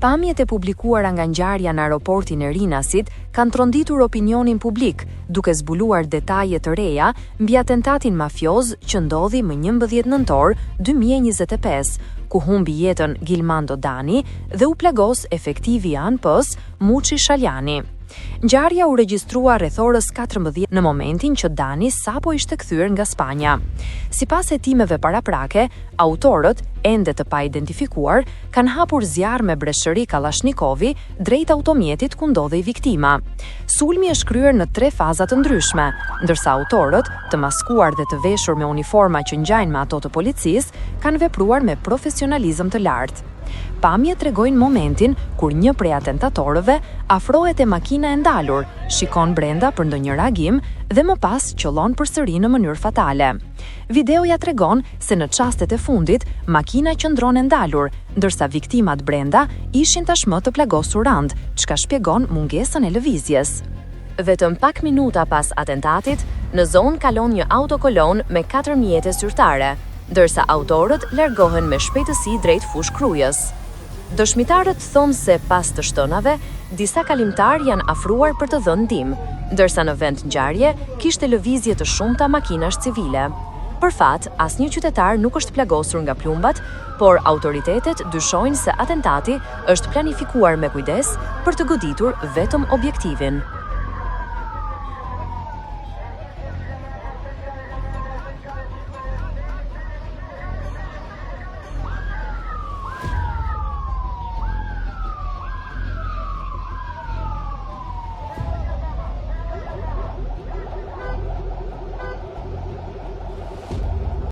Pamjet e publikuara nga ngjarja në aeroportin e Rinasit kanë tronditur opinionin publik, duke zbuluar detaje të reja mbi atentatin mafioz që ndodhi më 11 nëntor 2025, ku humbi jetën Gilmando Dani dhe u plagos efektivi i ANP-s Muçi Shaljani. Ngjarja u regjistrua rreth orës 14 në momentin që Dani sapo ishte kthyer nga Spanja. Sipas hetimeve paraprake, autorët, ende të pa-identifikuar, kanë hapur zjarr me breshëri Kallashnikovi drejt automjetit ku ndodhej viktima. Sulmi është kryer në 3 faza të ndryshme, ndërsa autorët, të maskuar dhe të veshur me uniforma që ngjajnë me ato të policisë, kanë vepruar me profesionalizëm të lartë. Pamjet tregojnë momentin kur një prej atentatorëve afrohet te makina e ndalur, shikon brenda për ndonjë reagim dhe më pas qëllon përsëri në mënyrë fatale. Videoja tregon se në çastet e fundit makina qëndron e ndalur, ndërsa viktimat brenda ishin tashmë të plagosur rand, çka shpjegon mungesën e lëvizjes. Vetëm pak minuta pas atentatit, në zonë kalon një autokolon me 4 mjete zyrtare, ndërsa autorët largohen me shpejtësi drejt fush krujës. Dëshmitarët thonë se pas të shtonave, disa kalimtar janë afruar për të dhënë ndihmë, ndërsa në vend ngjarje kishte lëvizje të shumta makinash civile. Për fat, asnjë qytetar nuk është plagosur nga plumbat, por autoritetet dyshojnë se atentati është planifikuar me kujdes për të goditur vetëm objektivin.